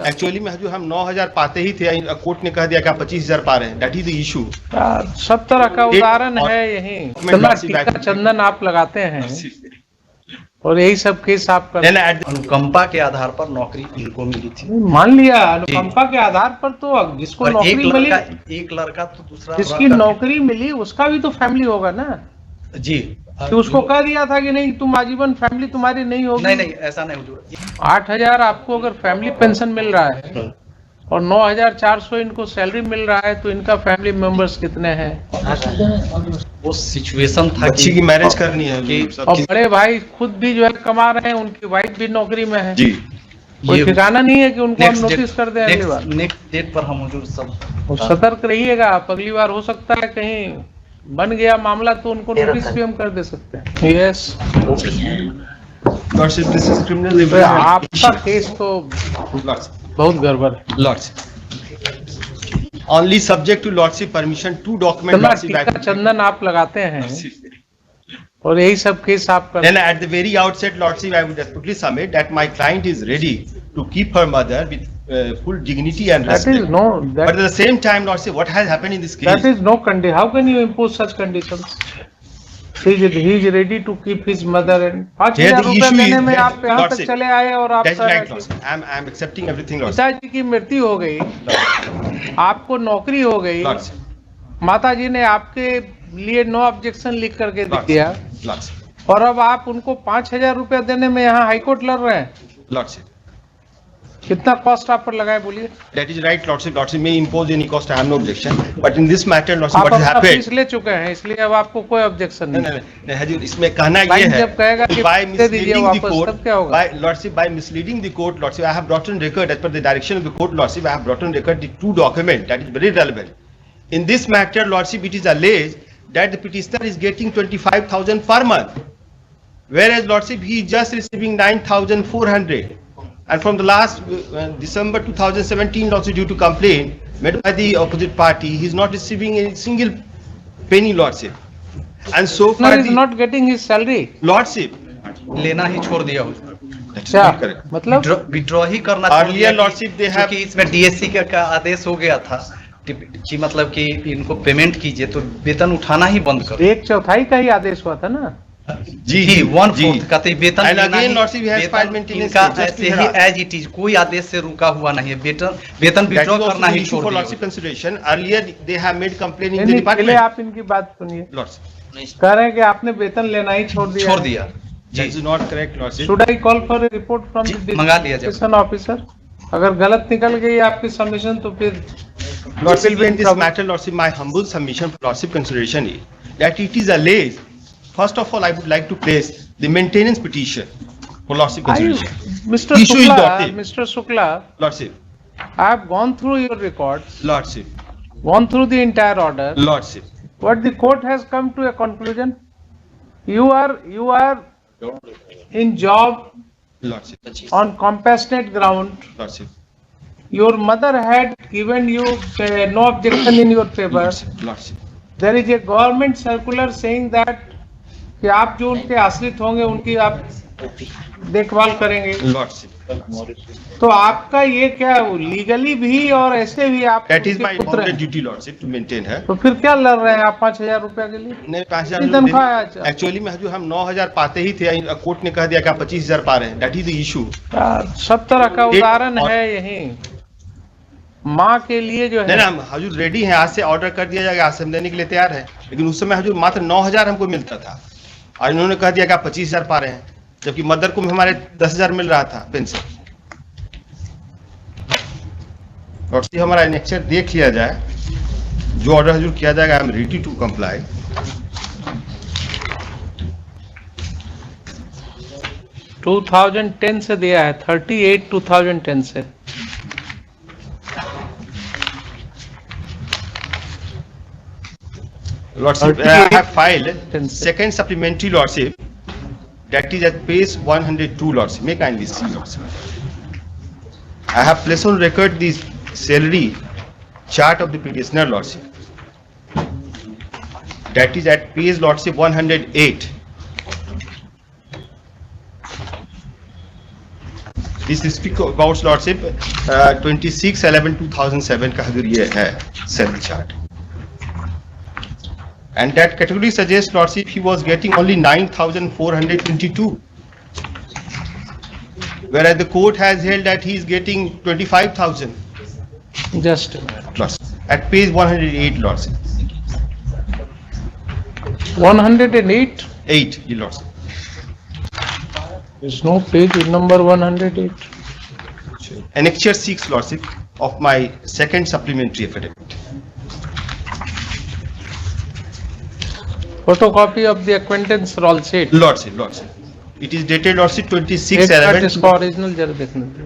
Actually में हजूर हम 9,000 पाते ही थे, कोर्ट ने कह दिया कि आप 25,000 पा रहे हैं। That is the issue. सब तरह का उदाहरण है यही। इतना टीका चंदन आप लगाते हैं और यही सब केस आप कर। अनुकंपा के आधार पर नौकरी इनको मिली थी। मान लिया अनुकंपा के आधार पर, तो जिसको नौकरी मिली, एक लड़का तो दूसरा जिसकी नौकरी मिली उसका भी तो फैमिली होगा ना जी। तो उसको कह दिया था कि नहीं तुम आजीवन फैमिली तुम्हारी नहीं होगी। नहीं ऐसा नहीं हुजूर। 8,000 आपको अगर फैमिली पेंशन मिल रहा है और 9,400 इनको सैलरी मिल रहा है, तो इनका फैमिली मेंबर्स कितने हैं? वो सिचुएशन था बच्ची की मैरिज करनी है कि और बड़े भाई खुद भी जो है कमा रहे हैं, उनकी वाइफ भी नौकरी में है जी। कोई ठिकाना नहीं है कि उनको हम नोटिस कर दें। अगली बार नेक्स्ट डेट पर हम हुजूर सब सतर्क रहिएगा। आप अगली बार हो सकता है कहीं बन गया मामला तो उनको नोटिस भी हम कर दे सकते हैं। यस, आपका केस तो बहुत गड़बड़ है। Lords only subject to lordship permission to document टीका चंदन आप लगाते हैं और यही सब केस आप कर। Then at the very outset, Lordship, I would respectfully submit that my client is ready to keep her mother with full dignity and respect. That is no. But at the same time, Lordship, what has happened in this case? That is no condition. How can you impose such conditions? He is ready to keep his mother and 5,000 रुपए देने में आप यहाँ तक चले आए और आप। That's right, Lordship. I'm accepting everything, Lordship. पिताजी की मृत्यु हो गई, आपको नौकरी हो गई, माता जी ने आपके लिए नो ऑब्जेक्शन लिख करके दिया और अब आप उनको 5,000 रुपया देने में यहाँ हाईकोर्ट लड़ रहे हैं। लॉर्डशिप कितना कॉस्ट आप पर लगाए बोलिए? That is right, Lordship. Lordship may impose any cost. I have no objection. But in this matter, Lordship, what has happened? आप फीस ले चुके हैं, इसलिए अब आपको कोई ऑब्जेक्शन नहीं। नहीं हजूर, इसमें कहना ये है जब कहेगा कि by misleading the court, तब क्या होगा? Lordship, by misleading the court, Lordship, I have brought on record as per the direction of the court, Lordship, I have brought on record the two documents that is very relevant. In this matter, Lordship, it is alleged that the petitioner is getting 25,000 per month, whereas Lordship, he is just receiving 9,400. And from the last December 2017, also due to complaint made by the opposite party, he is not receiving a single penny, Lordship. And so far, he is not getting his salary. Lordship, लेना ही छोड़ दिया। क्या मतलब withdraw ही करना। Earlier, Lordship, they have, क्योंकि इसमें DSC का आदेश हो गया था कि मतलब कि इनको पेमेंट कीजिए तो वेतन उठाना ही बंद करो। 1/4 का ही आदेश हुआ था ना जी। 1/4 का वेतन ऐसे ही एज इट इज, कोई आदेश से रुका हुआ नहीं है। वेतन विड्रॉ करना ही छोड़ दिया। Earlier they have made complaint in the पहले department. आप इनकी बात सुनिए। कह रहे हैं कि आपने वेतन लेना ही छोड़ दिया। That is not correct, Lordship. Should I call for a report from the मंगा लिया district officer? अगर गलत निकल गई आपकी सबमिशन तो फिर Lordship, in this matter, Lordship, my humble submission for Lordship consideration is that it is alleged. First of all, I would like to place the maintenance petition for Lordship consideration. Mr. Shukla, Lordship, I have gone through your records, Lordship, gone through the entire order. Lordship, But the court has come to a conclusion. You are in job Lordship, on compassionate ground. Lordship, Your mother had given you no objection in your favor. Lordship. There is a government circular saying that कि आप जो उनके आश्रित होंगे उनकी आप देखभाल करेंगे। Lordship. तो आपका ये क्या लीगली भी और ऐसे भी आप That is my duty, Lordship, to maintain है। तो फिर क्या लड़ रहे हैं आप 5,000 रुपया के लिए? नहीं, 5,000 एक्चुअली में हजूर हम 9,000 पाते ही थे, कोर्ट ने कह दिया कि आप 25,000 पा रहे हैं। That is the issue। सब तरह का उदाहरण है यही। माँ के लिए जो है नहीं, हजूर रेडी हैं, आज से ऑर्डर कर दिया जाएगा, आज से हम देने के लिए तैयार है। लेकिन उस समय हजूर मात्र 9,000 हमको मिलता था और इन्होंने कह दिया कि आप 25,000 पा रहे हैं, जबकि मदर को हमारे 10,000 मिल रहा था पेंशन। और हमारा एनेक्चर देख लिया जाए, जो ऑर्डर हजूर किया जाएगा, I am ready to comply. 2010 से दिया है, 38 2010 से। Lordship, I have filed second supplementary, Lordship, that is at page 102, Lordship. May kindly see, Lordship. I have placed on record the salary chart of the petitioner, Lordship. That is at page, Lordship, 108. This is about lordship 26/11/2007 का अगर ये है salary chart. And that category suggests lordship he was getting only 9,422, whereas the court has held that he is getting 25,000. Just a minute. Lordship. At page 108, lordship. 108. 8, your lordship. There's no page number 108. Annexure 6, lordship, of my second supplementary affidavit. Photocopy of the acquaintance roll sheet. Lordship, lordship. It is dated lordship एक minute 26/11. इसका original जरा देखने दो.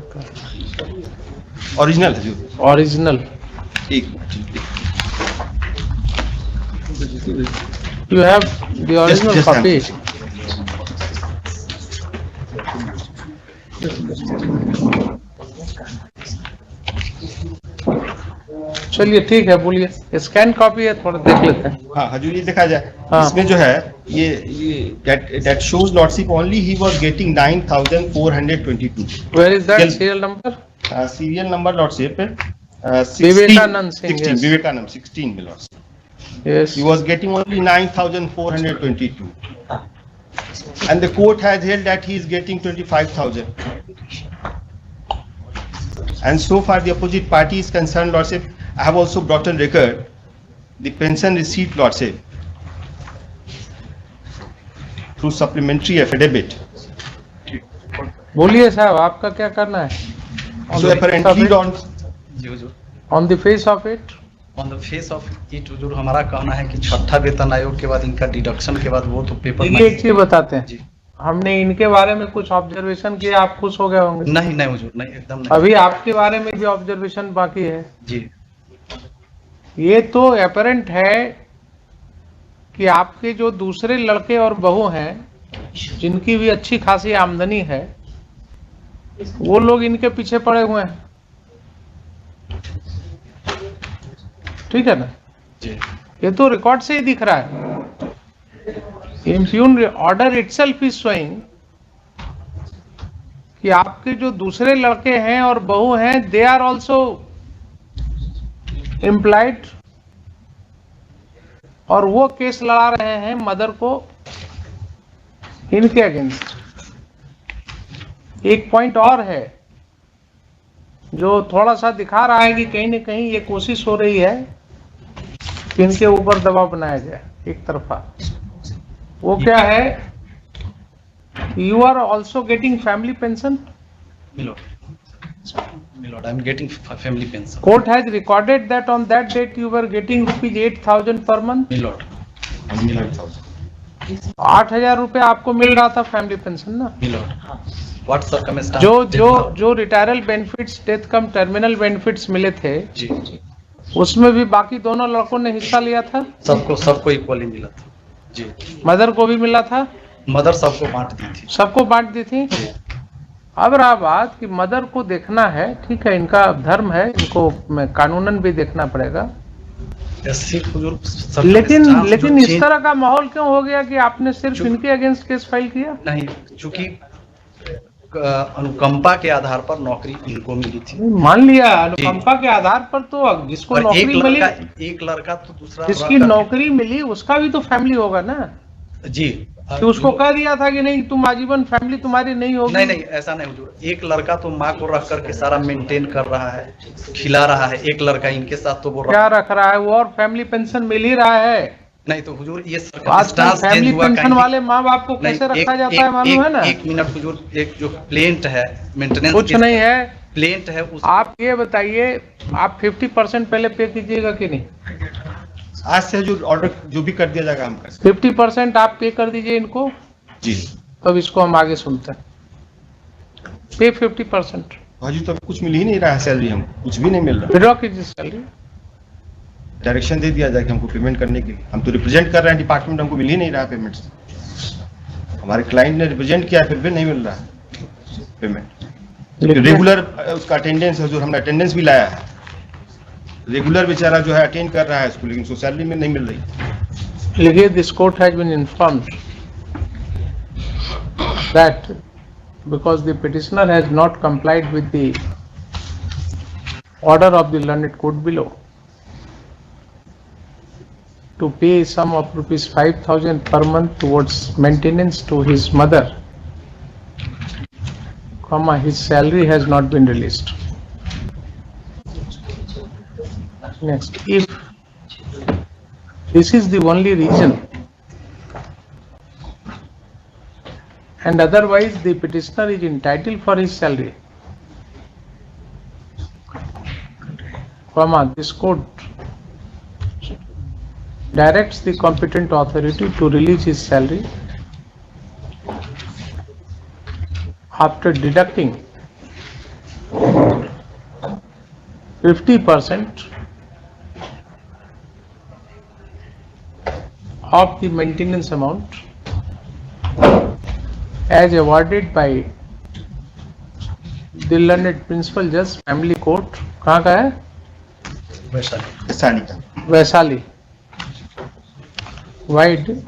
Original है जो. Original. एक minute. You have the original Just copy. चलिए ठीक है, बोलिए. स्कैन कॉपी है, थोड़ा देख लेते हैं. हाँ हजूर ये देखा जाए. हाँ. इसमें जो है ये that shows lordship only he was getting 9,422. Where is that Tell- serial number? Serial number lordship 16, Vivekanand Singh, 16, yes. Vivekanand 16 में lordship. Yes. He was getting only 9,422. And the court has held that he is getting 25,000. And so far the opposite party is concerned, lordship, I have also brought on record the pension receipt, lordship, through supplementary affidavit. बोलिए साहब, आपका क्या करना है? So apparently on ji Hazur. On the face of it, on the face of it हुजूर हमारा कहना है कि छठा वेतन आयोग के बाद इनका डिडक्शन के बाद वो तो पेपर ये एक चीज बताते हैं. जी. हमने इनके बारे में कुछ ऑब्जर्वेशन किया, आप खुश हो गए होंगे. नहीं नहीं हुजूर, नहीं एकदम नहीं. अभी आपके बारे में भी ऑब्जर्वेशन बाकी है. जी ये तो अपरेंट है कि आपके जो दूसरे लड़के और बहू हैं, जिनकी भी अच्छी खासी आमदनी है, वो लोग इनके पीछे पड़े हुए हैं. ठीक है ना? जी ये तो रिकॉर्ड से ही दिख रहा है. Impugn order itself is showing कि आपके जो दूसरे लड़के हैं और बहू हैं, दे आर ऑल्सो एम्प्लॉयड, और वो केस लड़ा रहे हैं मदर को इनके अगेंस्ट. एक पॉइंट और है जो थोड़ा सा दिखा रहा है कि कहीं न कहीं ये कोशिश हो रही है कि इनके ऊपर दबाव बनाया जाए एक तरफा. वो क्या है? You are also getting family pension. Milord I am getting family pension. Court has recorded that on that date you were getting ₹8,000 per month. Milord 8,000 रुपए आपको मिल रहा था फैमिली पेंशन ना. मिलोड व्हाट सर्कमस्टेंस जो रिटायरल बेनिफिट्स, डेथ कम terminal benefits मिले थे, जी जी उसमें भी बाकी दोनों लड़कों ने हिस्सा लिया था. सबको इक्वली मिला था. जी मदर को भी मिला था. मदर सबको बांट दी थी. सबको बांट दी थी. अब रहा बात कि मदर को देखना है, ठीक है, इनका धर्म है, इनको कानूनन भी देखना पड़ेगा. लेकिन इस तरह का माहौल क्यों हो गया कि आपने सिर्फ इनके अगेंस्ट केस फाइल किया? नहीं, चूंकि अनुकंपा के आधार पर नौकरी इनको मिली थी. मान लिया अनुकंपा के आधार पर, तो जिसको नौकरी मिली, एक लड़का तो दूसरा जिसकी नौकरी मिली उसका भी तो फैमिली होगा ना. जी तो उसको कह दिया था कि नहीं, तुम आजीवन फैमिली तुम्हारी नहीं होगी. नहीं ऐसा नहीं हुजूर. एक लड़का तो माँ को रख करके सारा मेंटेन कर रहा है, खिला रहा है. एक लड़का इनके साथ तो वो क्या रख रहा है वो, और फैमिली पेंशन मिल ही रहा है. नहीं तो हुजूर ये आजकल फैमिली पेंशन वाले माँ बाप को कैसे रखा जाता है मालूम है ना. एक मिनट हुजूर, एक जो प्लेंट है मेंटेनेंस कुछ नहीं है, प्लेंट है उस. आप ये बताइए, आप 50% पहले पे कीजिएगा कि नहीं? आज से जो ऑर्डर जो भी कर दिया जाएगा हम कर. 50% आप पे कर दीजिए इनको. जी तब इसको हम आगे सुनते हैं. पे 50%. भाजी तो कुछ मिल ही नहीं रहा है सैलरी, हमको कुछ भी नहीं मिल रहा. विड्रॉ कीजिए सैलरी. डायरेक्शन दे दिया जाए कि हमको पेमेंट करने के लिए. हम तो रिप्रेजेंट कर रहे हैं डिपार्टमेंट, हमको मिल ही नहीं रहा पेमेंट. हमारे क्लाइंट ने रिप्रेजेंट किया, फिर भी नहीं मिल रहा पेमेंट. रेगुलर उसका अटेंडेंस है जो हमने अटेंडेंस भी लाया है. रेगुलर बेचारा जो है अटेंड कर रहा है इसको, लेकिन उसको सैलरी में नहीं मिल रही. लिखिए, this court has been informed that because the petitioner has not complied with the order of the learned court below to pay a sum of rupees 5,000 per month towards maintenance to his mother, his salary has not been released. Next, if this is the only reason and otherwise the petitioner is entitled for his salary, this court directs the competent authority to release his salary after deducting 50% of the maintenance amount as awarded by the learned principal judge, family court, कहाँ का है? Vaishali, wide,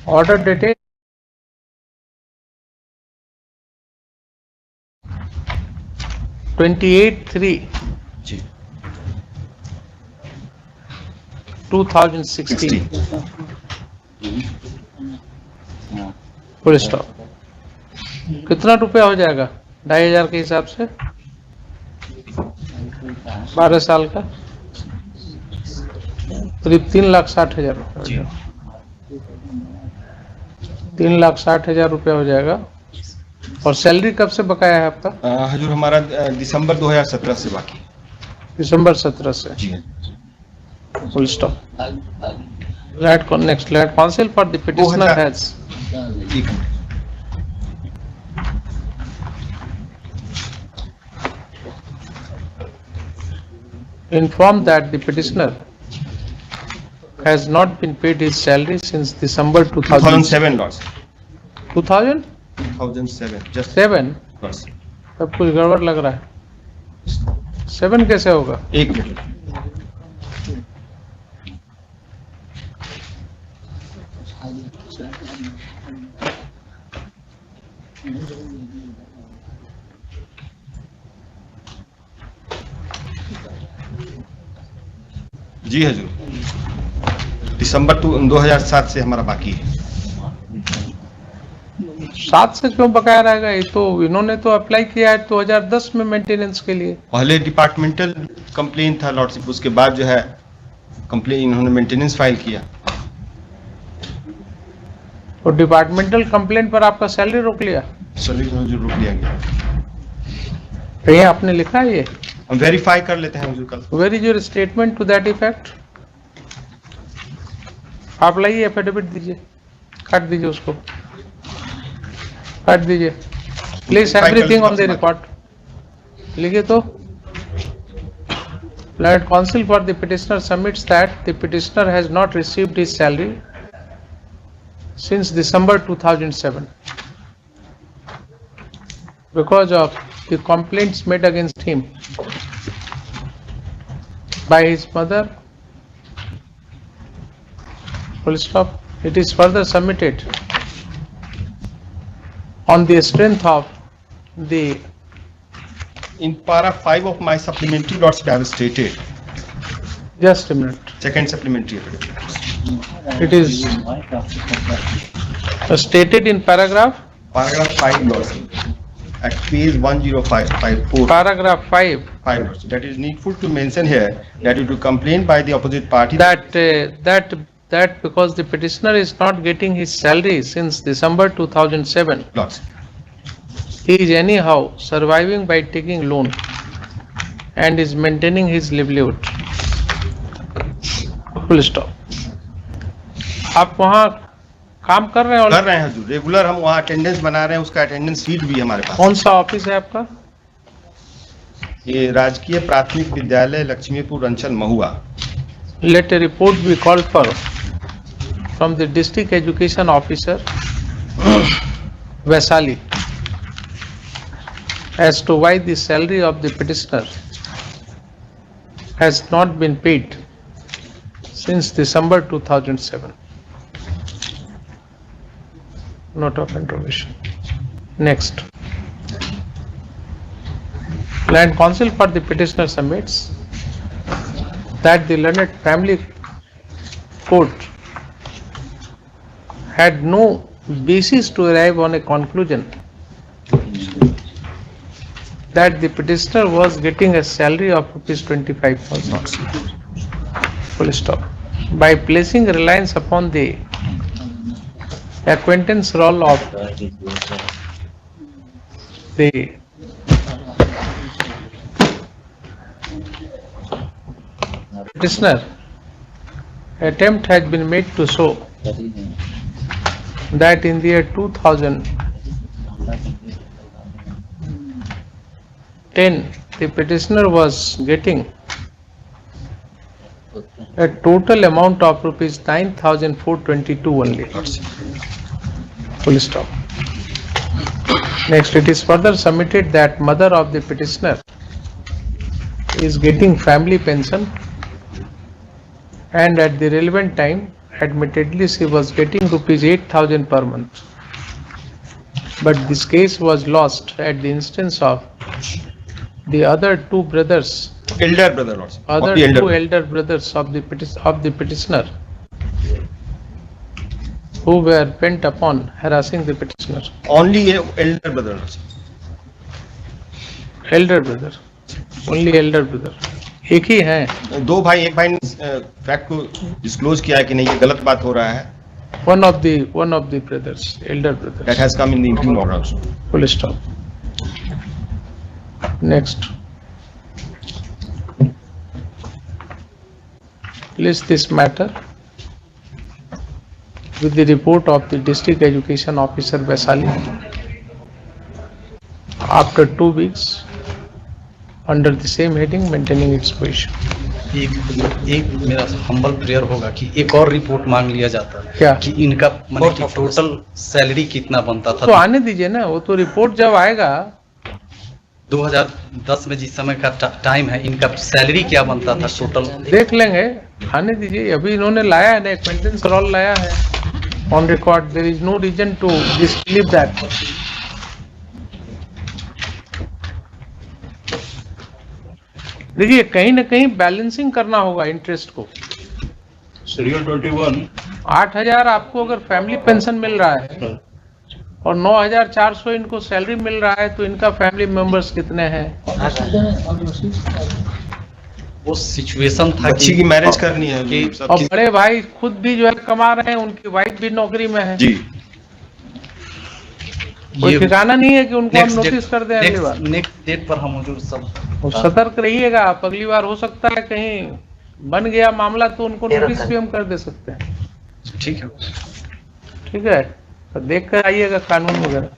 order dated 28/3/2016. Full stop. कितना रुपया हो जाएगा 2,500 के हिसाब से? 12 साल का करीब 3,60,000 रुपये. 3,60,000 रुपया हो जाएगा. और सैलरी कब से बकाया है आपका? हजूर हमारा दिसंबर 2017 से बाकी. दिसंबर 17 से. जी. Full stop. Next, let counsel for the petitioner has informed that the petitioner has not been paid his salary since December 2007 lots. 2007? Just 7? lots. सब कुछ गड़बड़ लग रहा है. 7 कैसे होगा? एक मिनट. जी हजूर. दिसंबर 2007 से हमारा बाकी है. 7 से क्यों बकाया रहेगा? ये तो इन्होंने तो अप्लाई किया है 2010 में मेंटेनेंस के लिए. पहले डिपार्टमेंटल कंप्लेन था लॉर्डशिप, उसके बाद जो है कंप्लेन इन्होंने मेंटेनेंस फाइल किया. तो डिपार्टमेंटल कंप्लेन पर आपका सैलरी रोक लिया? सैलरी जो रोक लिया गया. कहीं आपने लिखा है ये? हम वेरीफाई कर लेते हैं हजूर कल. Where is your statement to that effect? आप लाइए, एफिडेविट दीजिए, काट दीजिए उसको, काट दीजिए please. Everything on the record लिखिए. तो Learned counsel for the petitioner submits that the petitioner has not received his salary since December 2007 because of the complaints made against him by his mother. Full stop. It is further submitted on the strength of the In para 5 of my supplementary lots I have stated. just a minute. Second supplementary. It is stated in paragraph 5 lots at page 10554. paragraph 5 lots. That is needful to mention here that it will complain by the opposite party that because the petitioner is not getting his salary since December 2007, lots. he is anyhow surviving by taking loan and is maintaining his livelihood. Full stop. आप वहाँ काम कर रहे कर रहे हैं हजूर. Regular हम वहाँ अटेंडेंस बना रहे हैं. उसका अटेंडेंस शीट भी हमारे पास. कौन सा ऑफिस है आपका? ये राजकीय प्राथमिक विद्यालय लक्ष्मीपुर अंचल महुआ. Let a report be called for from the district education officer Vaisali as to why the salary of the petitioner has not been paid since December 2007. Note of interrogation. Next. Land Council for the petitioner submits that the learned family court had no basis to arrive on a conclusion that the petitioner was getting a salary of ₹25,000. Full stop. By placing reliance upon the acquaintance role of the petitioner, attempt has been made to show that in the year 2010 the petitioner was getting a total amount of ₹9,422 only. Full stop. Next, it is further submitted that mother of the petitioner is getting family pension, and at the relevant time, admittedly, she was getting ₹8,000 per month. But this case was lost at the instance of the other two brothers. Elder brother, Lordship. Other two elder brothers of the petitioner, who were bent upon harassing the petitioner. Only a elder brother, Lordship. Elder brother, only elder brother. एक ही हैं. दो भाई, एक भाई ने fact को disclose किया है कि नहीं ये गलत बात हो रहा है. One of the brothers, elder brothers. That has come in the interim order also. Full stop. Next. List this matter with the report of the District Education Officer Vaisali after 2 weeks under the same heading, maintaining its position. एक मेरा humble prayer होगा कि एक और report मांग लिया जाता है क्या? कि इनका मतलब टोटल सैलरी कितना बनता था. तो आने दीजिए ना, वो तो रिपोर्ट जब आएगा 2010 में जिस समय का टाइम है, इनका सैलरी क्या बनता था टोटल देख लेंगे. आने दीजिए, अभी इन्होंने लाया है ना, एक्वेंटेंस रोल लाया है on record. There is no reason to disbelieve that. देखिए, कहीं ना कहीं बैलेंसिंग करना होगा इंटरेस्ट को. शेड्यूल 21 8,000 आपको अगर फैमिली पेंशन मिल रहा है और 9,400 इनको सैलरी मिल रहा है, तो इनका फैमिली मेंबर्स कितने हैं? वो सिचुएशन था बच्ची की मैरिज करनी है कि और बड़े भाई खुद भी जो है कमा रहे हैं, उनकी वाइफ भी नौकरी में है जी. कोई ठिकाना नहीं है कि उनको हम नोटिस कर दें. अगली बार नेक्स्ट डेट पर हम मौजूद सब सतर्क रहिएगा आप. अगली बार हो सकता है कहीं बन गया मामला तो उनको नोटिस भी हम कर दे सकते हैं. ठीक है. ठीक है, तो देख कर आइएगा कानून वगैरह.